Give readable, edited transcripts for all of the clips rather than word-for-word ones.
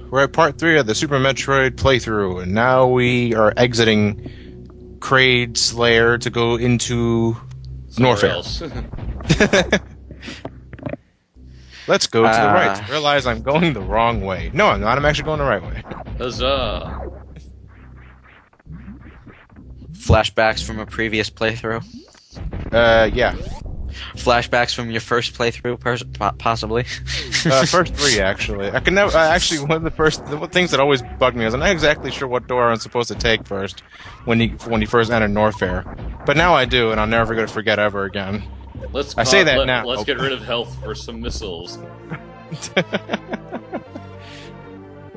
We're at part 3 of the Super Metroid playthrough, and now we are exiting Kraid's lair to go into Norfair. Let's go to the right. Realize I'm going the wrong way. No, I'm not. I'm actually going the right way. Huzzah! Flashbacks from a previous playthrough? Yeah. Flashbacks from your first playthrough, possibly? First 3, actually. I can never. Actually, one of the things that always bugged me is I'm not exactly sure what door I'm supposed to take first when you first enter Norfair. But now I do, and I'll never going to forget ever again. Let's I say that now. Let's get rid of health for some missiles. I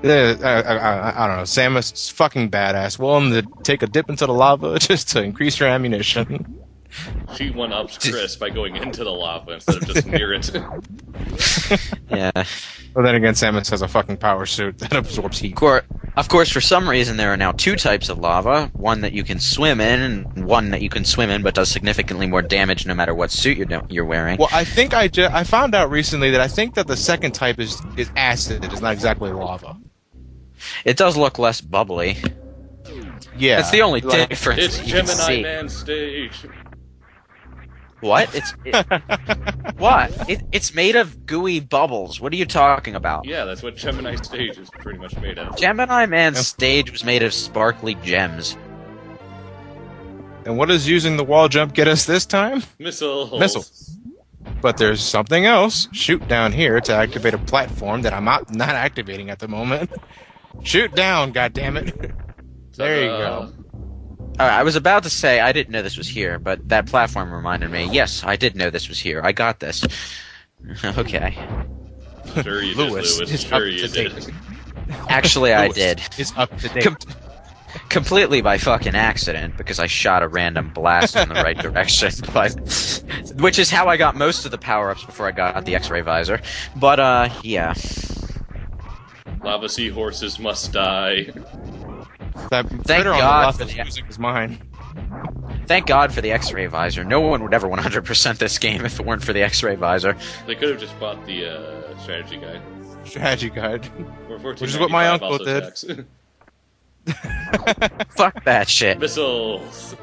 don't know. Samus fucking badass. Willing to take a dip into the lava just to increase your ammunition. She one-ups Chris by going into the lava instead of just near it. Yeah. Well, then again, Samus has a fucking power suit that absorbs heat. Of course, for some reason, there are now 2 types of lava. One that you can swim in, and one that you can swim in but does significantly more damage no matter what suit you're wearing. Well, I think I found out recently that I think that the second type is acid. It's not exactly lava. It does look less bubbly. Yeah. That's the only difference. It's Gemini Man Stage. What? It's made of gooey bubbles. What are you talking about? Yeah, that's what Gemini Stage is pretty much made of. Gemini Man's stage was made of sparkly gems. And what does using the wall jump get us this time? Missiles. But there's something else. Shoot down here to activate a platform that I'm not activating at the moment. Shoot down, goddammit. There you go. I was about to say I didn't know this was here, but that platform reminded me. Yes, I did know this was here. I got this. Okay. Sure you did, Lewis. Sure you did. Actually, I did. It's up to date. Completely by fucking accident, because I shot a random blast in the right direction. Which is how I got most of the power-ups before I got the X-ray visor. But, yeah. Lava seahorses must die. That Thank critter God on the for left the music is mine. Thank God for the X-ray visor. No one would ever 100% this game if it weren't for the X-ray visor. They could have just bought the strategy guide. Strategy guide. Which is what my uncle did. Fuck that shit. Missiles.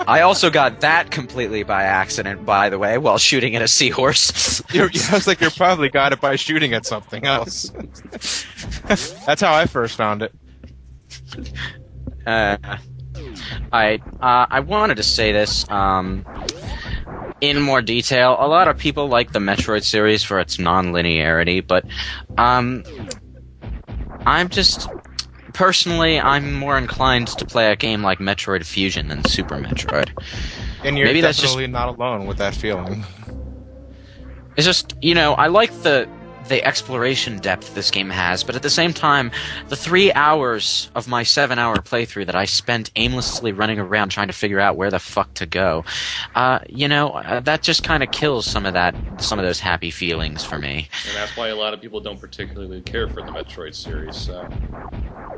I also got that completely by accident, by the way, while shooting at a seahorse. I was like, you probably got it by shooting at something else. That's how I first found it. I wanted to say this in more detail. A lot of people like the Metroid series for its non-linearity, but I'm just... Personally, I'm more inclined to play a game like Metroid Fusion than Super Metroid. And you're Maybe definitely not alone with that feeling. It's just, you know, I like the exploration depth this game has, but at the same time, the 3 hours of my 7-hour playthrough that I spent aimlessly running around trying to figure out where the fuck to go, that just kind of kills some of those happy feelings for me. And that's why a lot of people don't particularly care for the Metroid series. So.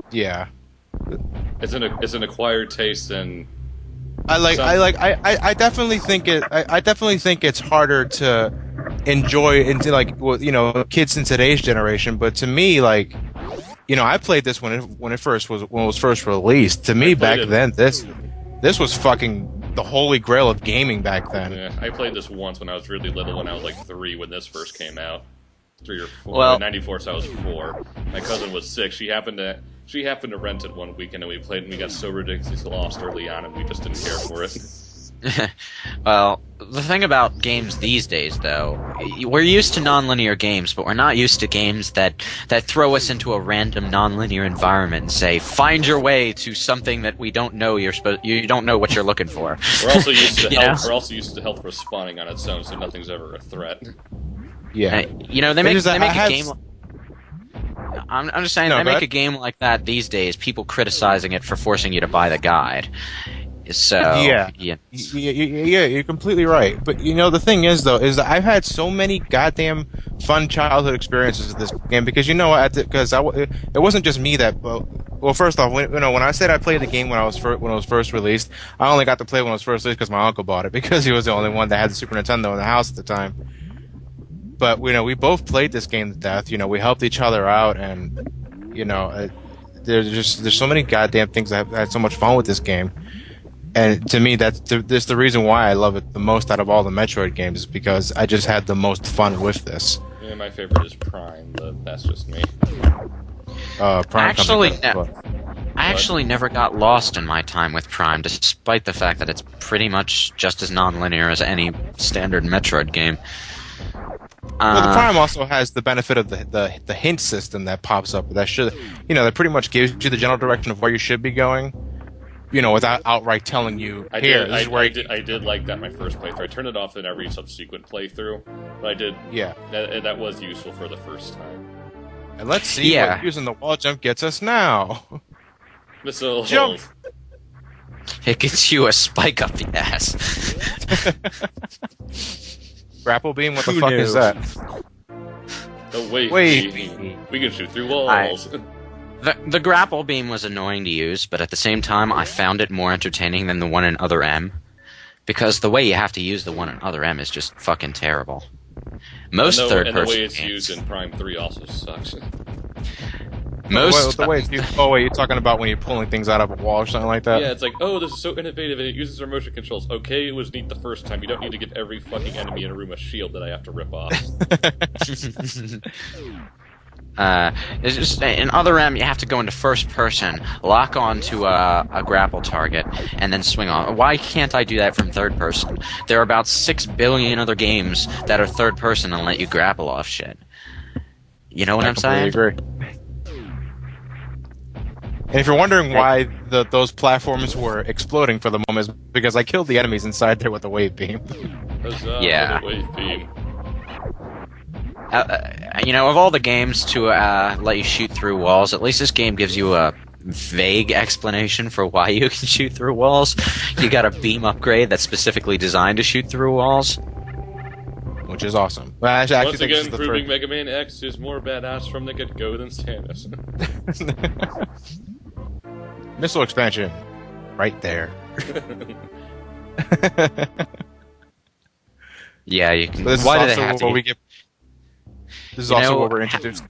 Yeah. It's an acquired taste, and I definitely think it's harder to enjoy into, like, well, you know, kids in today's generation. But to me, like, you know, I played this when it was first released. To me, back then, this was fucking the holy grail of gaming back then. Yeah, I played this once when I was really little, when I was like 3 when this first came out. 3 or 4. Well, 94, so I was 4. My cousin was 6. She happened to rent it one weekend, and we played, and we got so ridiculously lost early on, and we just didn't care for it. Well, the thing about games these days, though, we're used to non-linear games, but we're not used to games that throw us into a random non-linear environment and say, find your way to something that we don't know you don't know what you're looking for. We're also used to health. We're also used to health respawning on its own, so nothing's ever a threat. Yeah, you know, they make a game. I'm just saying, they make a game like that these days. People criticizing it for forcing you to buy the guide. So yeah, you're completely right. But you know, the thing is, though, is that I've had so many goddamn fun childhood experiences with this game, because you know, it wasn't just me that. Well, first off, when I said I played the game when it was first released, I only got to play when it was first released because my uncle bought it, because he was the only one that had the Super Nintendo in the house at the time. but we both played this game to death. We helped each other out, and there's so many goddamn things I had so much fun with this game. And to me, that's the reason why I love it the most out of all the Metroid games, is because I just had the most fun with this. Yeah, my favorite is Prime, but that's just me. Prime I actually never got lost in my time with Prime, despite the fact that it's pretty much just as non-linear as any standard Metroid game. Well, the Prime also has the benefit of the hint system that pops up. That that pretty much gives you the general direction of where you should be going. Without outright telling you. I did like that my first playthrough. I turned it off in every subsequent playthrough, but I did. Yeah. That was useful for the first time. And let's see what using the wall jump gets us now. Missile jump. It gets you a spike up the ass. Grapple beam? What the fuck is that? The wave beam. We can shoot through walls. The grapple beam was annoying to use, but at the same time, I found it more entertaining than the one in Other M, because the way you have to use the one in Other M is just fucking terrible. Most third-person and the way it's games, used in Prime 3 also sucks. You're talking about when you're pulling things out of a wall or something like that? Yeah, it's like, this is so innovative and it uses our motion controls. Okay, it was neat the first time. You don't need to give every fucking enemy in a room a shield that I have to rip off. It's just, in Other M, you have to go into first person, lock onto a grapple target, and then swing on. Why can't I do that from third person? There are about 6 billion other games that are third person and let you grapple off shit. You know what I'm saying? I completely agree. And if you're wondering why those platforms were exploding for the moment, it's because I killed the enemies inside there with the wave beam. Yeah. The wave beam. Of all the games to let you shoot through walls, at least this game gives you a vague explanation for why you can shoot through walls. You got a beam upgrade that's specifically designed to shoot through walls, which is awesome. Well, I actually Once again, proving Mega Man X is more badass from the get-go than Samus. Missile expansion, right there. Yeah, you can. This Why do is they have also where we get? This is also where we're introduced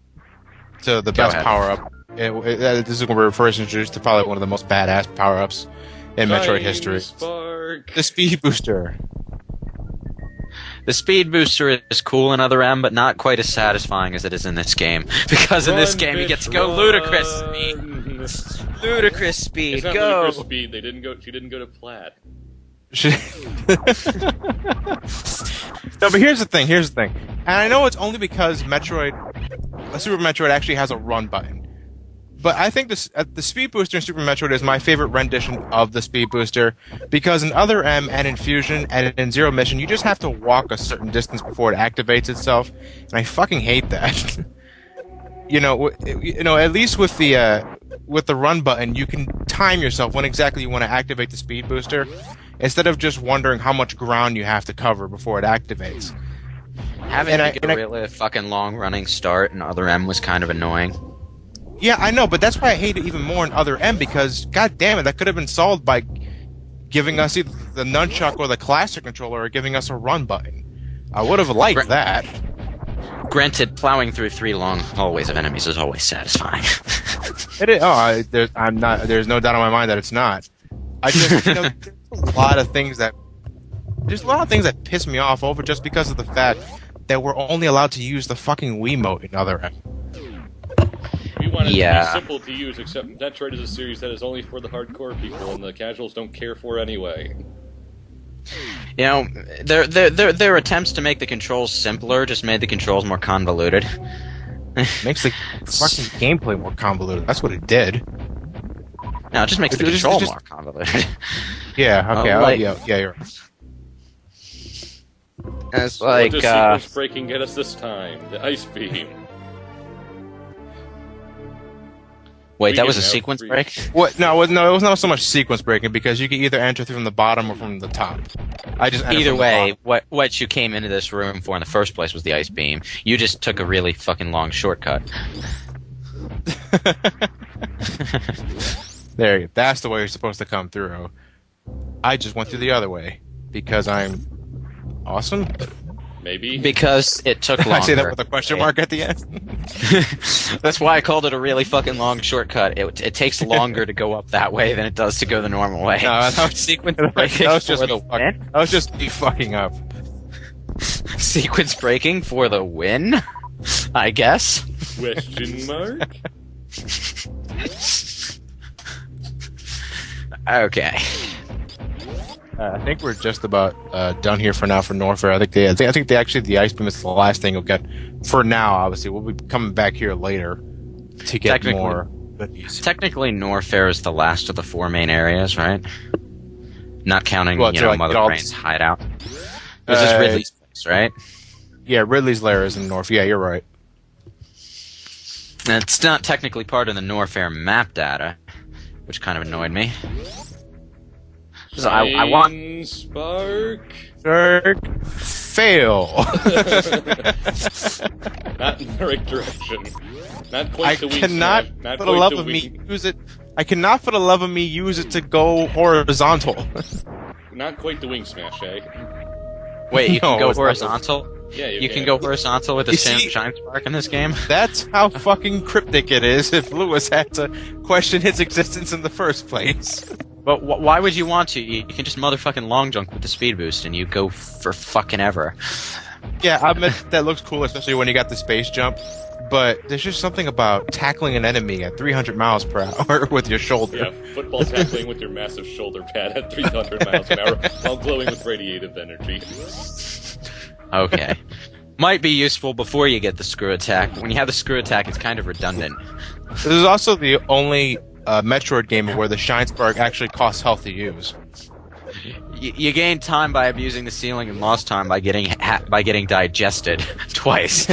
to the best power-up. This is when we're first introduced to probably one of the most badass power-ups in Metroid history. Spark. The Speed Booster. The Speed Booster is cool in Other M, but not quite as satisfying as it is in this game. Because in this game, you get to go ludicrous speed. Ludicrous speed. It's not go. ludicrous speed. She didn't go to Plaid. No, but here's the thing. And I know it's only because Super Metroid actually has a run button. But I think the Speed Booster in Super Metroid is my favorite rendition of the Speed Booster, because in Other M and in Fusion and in Zero Mission, you just have to walk a certain distance before it activates itself, and I fucking hate that. At least with the run button, you can time yourself when exactly you want to activate the Speed Booster, instead of just wondering how much ground you have to cover before it activates. Having a really fucking long-running start in Other M was kind of annoying. Yeah, I know, but that's why I hate it even more in Other M, because, god damn it, that could have been solved by giving us either the nunchuck or the classic controller, or giving us a run button. I would have liked that. Granted, plowing through 3 long hallways of enemies is always satisfying. It is. There's no doubt in my mind that it's not. I just, there's a lot of things that piss me off over just because of the fact that we're only allowed to use the fucking Wiimote in Other M. We want it to be simple to use, except Metroid is a series that is only for the hardcore people, and the casuals don't care for anyway. Their attempts to make the controls simpler just made the controls more convoluted. Makes the fucking gameplay more convoluted. That's what it did. No, it just makes the control more convoluted. Yeah, okay, yeah, you're right. It's What does sequence breaking get us this time? The ice beam. Wait, that was a sequence break? What? No, it was not so much sequence breaking, because you could either enter through from the bottom or from the top. I just either way, what you came into this room for in the first place was the ice beam. You just took a really fucking long shortcut. There you go. That's the way you're supposed to come through. I just went through the other way because I'm awesome. Maybe. Because it took longer. I say that with a question mark at the end. That's why I called it a really fucking long shortcut. It takes longer to go up that way than it does to go the normal way. No, that was Sequence breaking that was just for me the fucking, win. that was just me fucking up. Sequence breaking for the win, I guess. Question mark? Okay. I think we're just about done here for now for Norfair. I think they actually the ice beam is the last thing we'll get for now. Obviously, we'll be coming back here later to get more goodies. Technically, Norfair is the last of the 4 main areas, right? Not counting, Well, like, Mother all Brain's hideout. This is Ridley's place, right? Yeah, Ridley's lair is in North. Yeah, you're right. And it's not technically part of the Norfair map data, which kind of annoyed me. So I want Spark. Fail. Not in the right direction. Not quite the wing cannot, smash. Not for the quite love the of me, wing. use it. I cannot, for the love of me, use it to go horizontal. Not quite the wing smash, eh? Wait, you can No, go it's not horizontal? Yeah, You can go horizontal with a You see- shine spark in this game? That's how fucking cryptic it is. If Lewis had to question his existence in the first place. But why would you want to? You can just motherfucking long jump with the speed boost and you go for fucking ever. Yeah, I admit that looks cool, especially when you got the space jump. But there's just something about tackling an enemy at 300 miles per hour with your shoulder. Yeah, football tackling with your massive shoulder pad at 300 miles an hour while glowing with radiative energy. Okay. Might be useful before you get the screw attack. When you have the screw attack, it's kind of redundant. This is also the only Metroid game where the Shine Spark actually costs health to use. You gain time by abusing the ceiling and lost time by getting digested twice.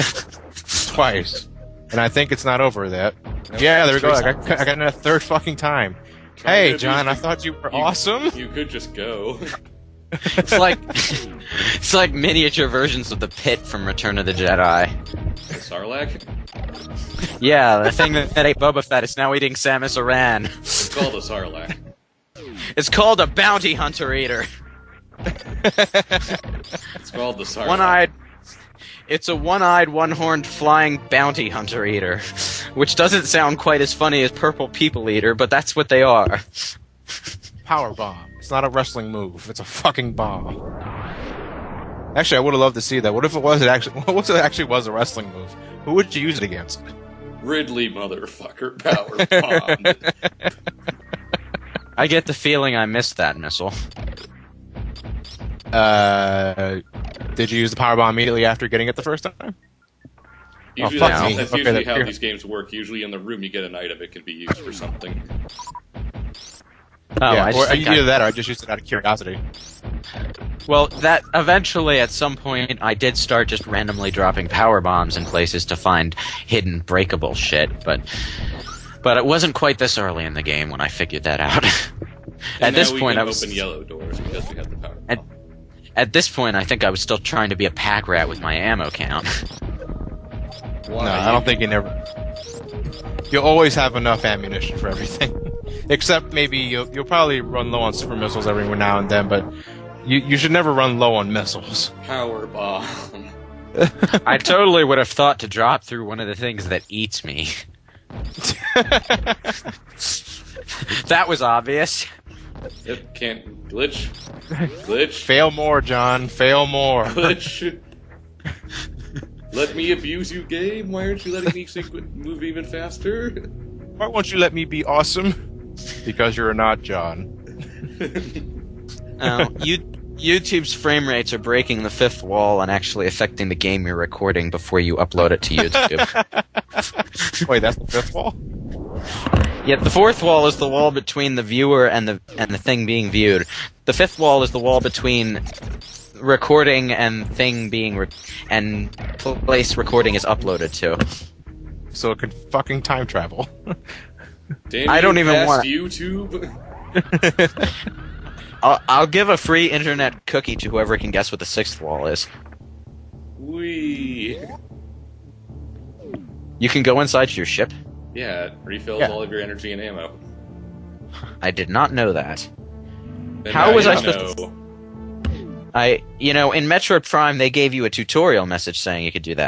Twice. And I think it's not over that. Yeah, there we go. I got it a third fucking time. Hey, John, I thought you were awesome. You could just go. It's like miniature versions of the pit from Return of the Jedi. The Sarlacc? Yeah, the thing that ate Boba Fett is now eating Samus Aran. It's called a Sarlacc. It's called a bounty hunter eater. It's called the Sarlacc. One-eyed. It's a one-eyed, one-horned flying bounty hunter eater, which doesn't sound quite as funny as purple people eater, but that's what they are. Power bomb. It's not a wrestling move. It's a fucking bomb. Actually, I would have loved to see that. What if it was actually was a wrestling move? Who would you use it against? Ridley, motherfucker, power bomb. I get the feeling I missed that missile. Did you use the power bomb immediately after getting it the first time? Usually fuck that's, me. that's Okay, usually then how these games work. Usually in the room you get an item, it can be used for something. Oh, yeah, I just or think either that or I just used it out of curiosity. Well, that eventually at some point I did start just randomly dropping power bombs in places to find hidden breakable shit, but it wasn't quite this early in the game when I figured that out. And At this now we point, can I was open yellow doors because we have the power bomb. at this point I think I was still trying to be a pack rat with my ammo count. Why? No, I don't think you never. You'll always have enough ammunition for everything, except maybe you'll probably run low on super missiles every now and then, but you should never run low on missiles. Power bomb. I totally would have thought to drop through one of the things that eats me. That was obvious. It can't glitch. Glitch. Fail more, John. Fail more. Glitch. Let me abuse you, game. Why aren't you letting me move even faster? Why won't you let me be awesome? Because you're not John. YouTube's frame rates are breaking the fifth wall and actually affecting the game you're recording before you upload it to YouTube. Wait, that's the fifth wall? Yeah, the fourth wall is the wall between the viewer and the thing being viewed. The fifth wall is the wall between recording and thing being and place recording is uploaded to. So it could fucking time travel. Damn, I don't even past want YouTube. I'll give a free internet cookie to whoever can guess what the sixth wall is. Wee. You can go inside your ship? Yeah, it refills all of your energy and ammo. I did not know that. And How now was you I supposed know. In Metroid Prime, they gave you a tutorial message saying you could do that.